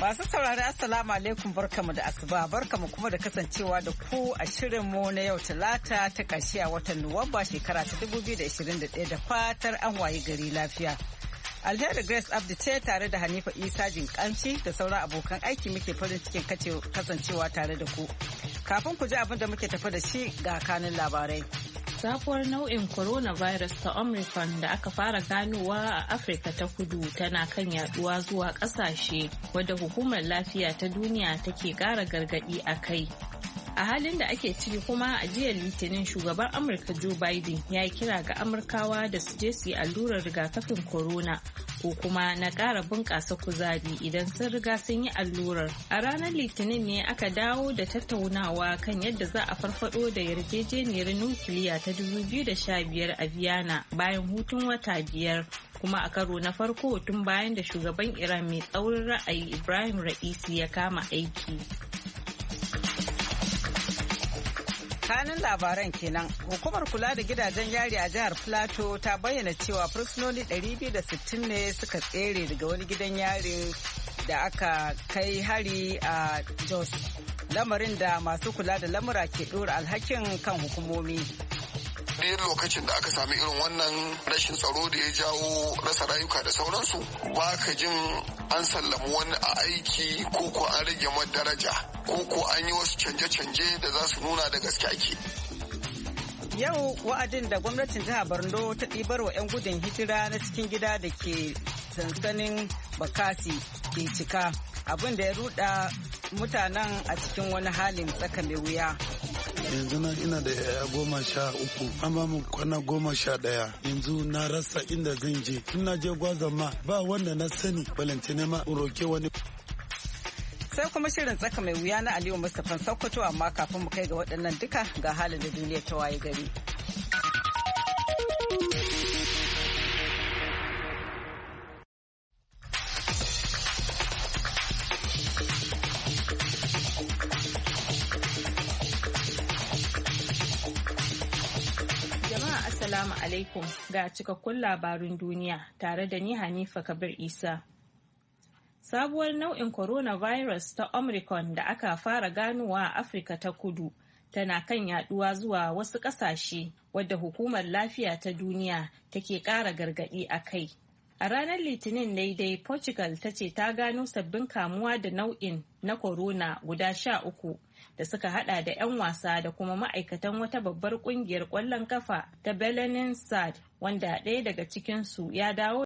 Masu saurari Assalamu alaikum, barkamu da asuba, barkamu kuma da kasancewa da ku a shirinmu na yau Talata ta ƙarshe a watan Nuwamba shekara ta 2021 da fatar an waye gari lafiya. Alheri Grace Abdi ce tare da Hanifa Isa Jinkanci da sauran abokan aiki muke farin cikin kasancewa tare da ku. Kafin ku ji abin da muke tafi da shi ga kanin labarai. Sabuwar nau'in coronavirus ta Omicron da aka fara ganowa a Afirka ta Kudu tana kan yaduwa zuwa kasashe wadda hukumar lafiya ta duniya take kara gargadi a kai. A halin da ake ciki kuma a jiya Litinin shugaban Amurka Joe Biden ya yi kira ga Amurkawa da su je su yi allurar rigakafin corona ko kuma na ƙara bunƙasa kuzari idan sun riga sun yi allurar. A ranar Litinin ne aka dawo da tattaunawa kan yadda za a farfado da yarjejeniyar nukiliya ta 2015 a Vienna bayan hutun wata 5 kuma a karo na farko tun bayan da shugaban Iran mai tsaurin ra'ayi Ibrahim Ra'isi ya kama aiki. Kanin labaran kenan, hukumar kula da gidajen yari a jihar Plateau ta bayyana cewa fursunoni 260 ne suka tsere daga wani gidan yari da aka kai hari a Jos, lamarin da masu kula da lamura ke ɗora alhakin kan hukumomi. Duk lokacin da aka sami irin wannan rashin tsaro da ya jawo rasa rayuka da sauransu, ba ka jin an sallami wani a aiki ko an rage mai daraja ko an yi wasu canje-canje da za su nuna da gaske ake. Yau wa'adin da gwamnatin jihar Borno ta ɗibar wa 'yan gudun hijira na cikin gida da ke sansanin Bakasi ke cika, abin da ya ruɗa mutanen a cikin wani halin tsaka mai wuya. Yanzu na ina da yaya 13, an ba mu kwana 11. Yanzu na rasa inda zan je. In na je gwazon ma ba wanda na sani, balantane ma in roke wani. Sai kuma shirin tsaka mai wuya na Aliyu Mustapha Sokoto, amma kafin mu kai ga waɗannan duka ga halin da duniya ta waye gari. Assalamu alaikum ga cikakkun labarun duniya tare da ni Hanifa Kabir Isa. Sabuwar nau'in coronavirus ta Omicron da aka fara ganowa a Afirka ta Kudu tana kan yaduwa zuwa wasu ƙasashe wadda hukumar lafiya ta duniya take ƙara gargaɗi a kai. A ranar Litinin daidai Portugal ta ce ta gano sabbin kamuwa da nau'in na corona guda 13 da suka hada da 'yan wasa da kuma ma'aikatan wata babbar kungiyar ƙwallon kafa ta Belenenses, wanda ɗaya daga cikinsu ya dawo